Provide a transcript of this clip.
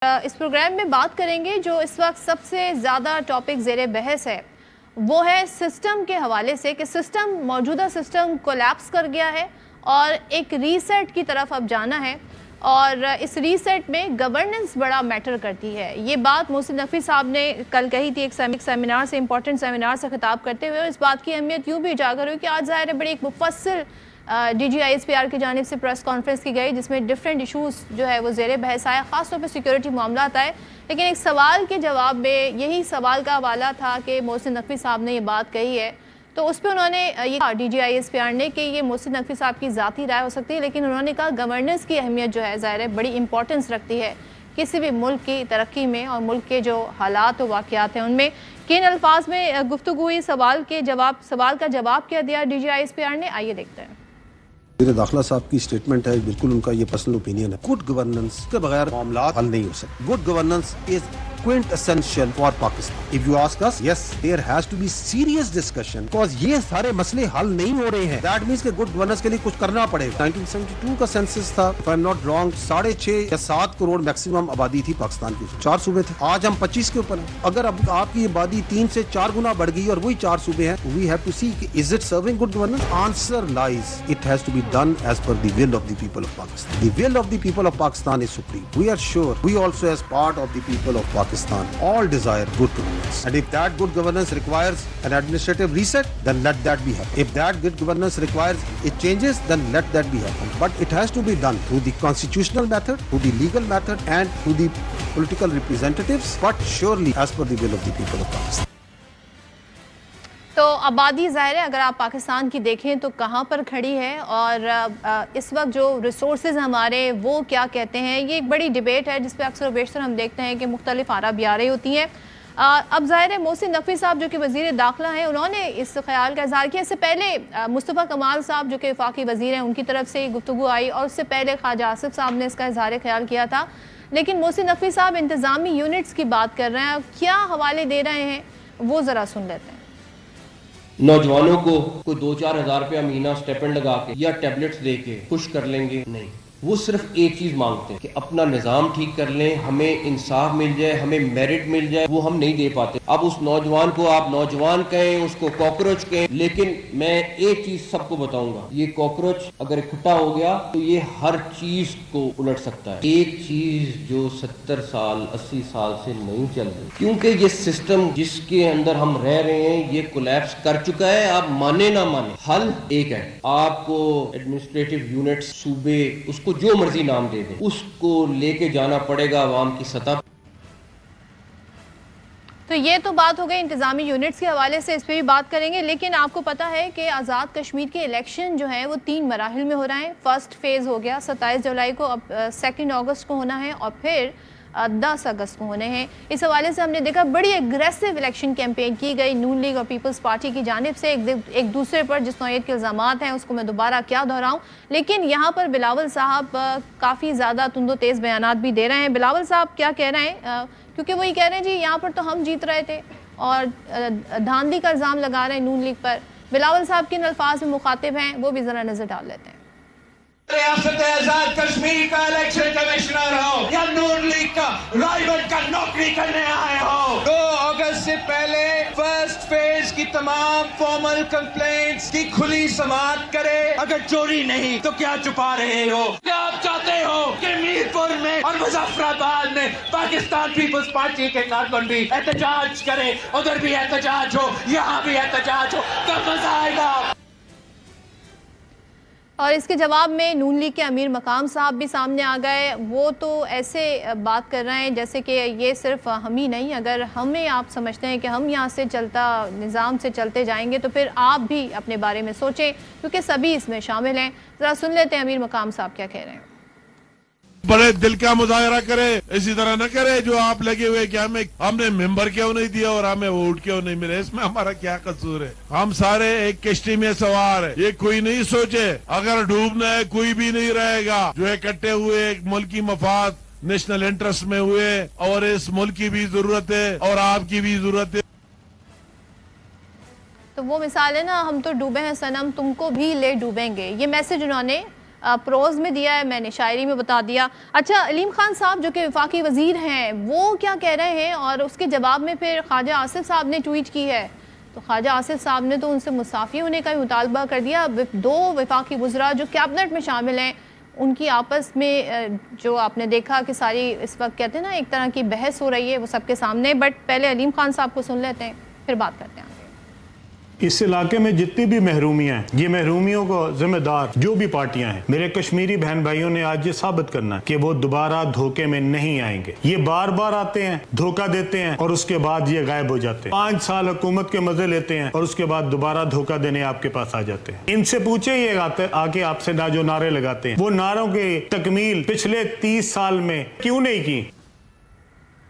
इस प्रोग्राम में बात करेंगे जो इस वक्त सबसे ज़्यादा टॉपिक ज़ेरे बहस है वो है सिस्टम के हवाले से कि मौजूदा सिस्टम कोलैप्स कर गया है और एक रीसेट की तरफ अब जाना है और इस रीसेट में गवर्नेंस बड़ा मैटर करती है। ये बात मोहसिन नकवी साहब ने कल कही थी एक सेमिनार से, इंपॉर्टेंट सेमिनार से खिताब करते हुए, और इस बात की अहमियत यूँ भी उजागर हुई कि आज ज़ाहिर है बड़ी एक मुफस्सिल DGISPR की जानिब से प्रेस कॉन्फ्रेंस की गई जिसमें डिफरेंट इशूज़ जो है वो ज़ेरे बहस आया, ख़ास तौर पर सिक्योरिटी मामला आए। लेकिन एक सवाल के जवाब में यही सवाल का हवाला था कि मोहसिन नकवी साहब ने ये बात कही है, तो उस पर उन्होंने ये कहा DGISPR ने कि ये मोहसिन नकवी साहब की ज़ाती राय हो सकती है, लेकिन उन्होंने कहा गवर्नेंस की अहमियत जो है ज़ाहिर है बड़ी इंपॉर्टेंस रखती है किसी भी मुल्क की तरक्की में और मुल्क के जो हालात व वाक़यात हैं उनमें। किन अल्फाज में गुफ्तगू हुई, सवाल का जवाब क्या दिया DGISPR ने, आइए देखते हैं। मेरे दाखिला साहब की स्टेटमेंट है, बिल्कुल उनका ये पर्सनल ओपिनियन है। गुड गवर्नेंस के बगैर मामला हल नहीं हो सकते। Good governance is quintessential for Pakistan. If you ask us, yes, there has to be serious discussion because ये सारे मसले हल नहीं हो रहे हैं। That means कि good governance के लिए कुछ करना पड़ेगा। 1972 का सेंसस था, if I'm not wrong, 6.5 या 7 करोड़ मैक्सिमम आबादी थी पाकिस्तान की, 4 सूबे थे। आज हम 25 के ऊपर हैं। अगर अब आपकी आबादी 3 से 4 गुना बढ़ गई और वही 4 सूबे हैं, we have to see is it serving good governance? Answer lies, it has to be done as per the will of the people of Pakistan. The will of the people of Pakistan is supreme. We are sure we also as part of the people of Pakistan all desire good governance, and if that good governance requires an administrative reset, then let that be happen. If that good governance requires it changes, then let that be happen. But it has to be done through the constitutional method, through the legal method, and through the political representatives, but surely as per the will of the people of Pakistan. तो आबादी ज़ाहिर है अगर आप पाकिस्तान की देखें तो कहाँ पर खड़ी है और इस वक्त जो रिसोर्सेज हमारे वो क्या कहते हैं, ये एक बड़ी डिबेट है जिस पे अक्सर बेशतर हम देखते हैं कि मुख्तलिफ आरा भी आ रही होती हैं। अब ज़ाहिर है मोहसिन नकवी साहब जो कि वज़ीर दाखिला हैं उन्होंने इस ख्याल का इज़हार किया। इससे पहले मुस्तफ़ा कमाल साहब जो कि वफाकी वज़ीर हैं उनकी तरफ से गुफ्तगू आई और उससे पहले ख्वाजा आसिफ साहब ने इसका इज़हार ख्याल किया था। लेकिन मोहसिन नकवी साहब इंतज़ामी यूनिट्स की बात कर रहे हैं, क्या हवाले दे रहे हैं वो ज़रा सुन लेते हैं। नौजवानों को कोई 2-4 हज़ार रुपया महीना स्टेपेंड लगा के या टैबलेट्स दे के खुश कर लेंगे, नहीं। वो सिर्फ एक चीज मांगते हैं कि अपना निजाम ठीक कर लें, हमें इंसाफ मिल जाए, हमें मेरिट मिल जाए। वो हम नहीं दे पाते। अब उस नौजवान को आप नौजवान कहें, उसको कॉकरोच कहें, लेकिन मैं एक चीज सबको बताऊंगा, ये कॉकरोच अगर इकट्ठा हो गया तो ये हर चीज को उलट सकता है। एक चीज जो 70 साल 80 साल से नहीं चल रही, क्योंकि ये सिस्टम जिसके अंदर हम रह रहे हैं ये कोलैप्स कर चुका है। आप माने ना माने, हल एक है, आपको एडमिनिस्ट्रेटिव यूनिट सूबे उसको जो मर्जी नाम दे दे, उसको लेके जाना पड़ेगा अवाम की सतह। तो ये तो बात हो गई इंतज़ामी यूनिट्स के हवाले से, इस पर भी बात करेंगे। लेकिन आपको पता है कि आज़ाद कश्मीर के इलेक्शन जो है वो 3 मराहिल में हो रहे हैं। फर्स्ट फेज़ हो गया 27 जुलाई को, अब 2 अगस्त को होना है और फिर 10 अगस्त को होने हैं। इस हवाले से हमने देखा बड़ी एग्रेसिव इलेक्शन कैंपेन की गई नून लीग और पीपल्स पार्टी की जानिब से एक दूसरे पर जिस नौयत के इल्ज़ामात हैं उसको मैं दोबारा क्या दोहराऊं। लेकिन यहाँ पर बिलावल साहब काफ़ी ज़्यादा तुंदो तेज़ बयानात भी दे रहे हैं। बिलावल साहब क्या कह रहे हैं, क्योंकि वही कह रहे हैं जी यहाँ पर तो हम जीत रहे थे और धांधली का इल्ज़ाम लगा रहे हैं नून लीग पर। बिलावल साहब किन अल्फाज में मुखातिब हैं वो भी ज़रा नज़र डाल लेते हैं। रियासत आजाद कश्मीर का इलेक्शन कमिश्नर हो या नून लीग का राइवल का नौकरी करने आए हो, 2 अगस्त से पहले फर्स्ट फेज की तमाम फॉर्मल कंप्लेंट्स की खुली समाअत करे। अगर चोरी नहीं तो क्या छुपा रहे हो? क्या आप चाहते हो कि मीरपुर में और मुजफ्फराबाद में पाकिस्तान पीपल्स पार्टी के कारकुन भी एहतजाज करे, उधर भी एहतजाज हो, यहाँ भी एहतजाज हो, कब मजा आएगा? और इसके जवाब में नून लीग के अमीर मकाम साहब भी सामने आ गए। वो तो ऐसे बात कर रहे हैं जैसे कि ये सिर्फ हम ही नहीं, अगर हमें आप समझते हैं कि हम यहाँ से निज़ाम से चलते जाएंगे तो फिर आप भी अपने बारे में सोचें, क्योंकि सभी इसमें शामिल हैं। ज़रा सुन लेते हैं अमीर मकाम साहब क्या कह रहे हैं। बड़े दिल का मुजाहरा करे, इसी तरह न करे जो आप लगे हुए कि हमने मेंबर क्यों नहीं दिया और हमें वोट क्यों नहीं मिले, इसमें हमारा क्या कसूर है? हम सारे एक किश्ती में सवार है। ये कोई नहीं सोचे अगर डूबना है कोई भी नहीं रहेगा। जो इकट्ठे हुए एक मुल्क की मफाद नेशनल इंटरेस्ट में हुए और इस मुल्क की भी जरूरत है और आपकी भी जरूरत है। तो वो मिसाल है ना, हम तो डूबे हैं सनम तुमको भी ले डूबेंगे, ये मैसेज उन्होंने प्रोज में दिया है, मैंने शायरी में बता दिया। अच्छा, अलीम खान साहब जो कि वफाकी वजीर हैं, वो क्या कह रहे हैं? और उसके जवाब में फिर ख्वाजा आसिफ साहब ने ट्वीट की है, तो ख्वाजा आसिफ साहब ने तो उनसे मुसाफी होने का भी मुतालबा कर दिया। दो वफाकी वज़रा जो कैबिनेट में शामिल हैं, उनकी आपस में जो आपने देखा कि सारी इस वक्त कहते हैं ना एक तरह की बहस हो रही है, वो सबके सामने। बट पहले अलीम खान साहब को सुन लेते हैं, फिर बात करते हैं। इस इलाके में जितनी भी महरूमियां हैं, ये महरूमियों को जिम्मेदार जो भी पार्टियां हैं, मेरे कश्मीरी बहन भाइयों ने आज ये साबित करना है कि वो दोबारा धोखे में नहीं आएंगे। ये बार बार आते हैं, धोखा देते हैं और उसके बाद ये गायब हो जाते हैं। 5 साल हुकूमत के मजे लेते हैं और उसके बाद दोबारा धोखा देने आपके पास आ जाते हैं। इनसे पूछे ये आके आपसे ना जो नारे लगाते हैं, वो नारों की तकमील पिछले 30 साल में क्यों नहीं की?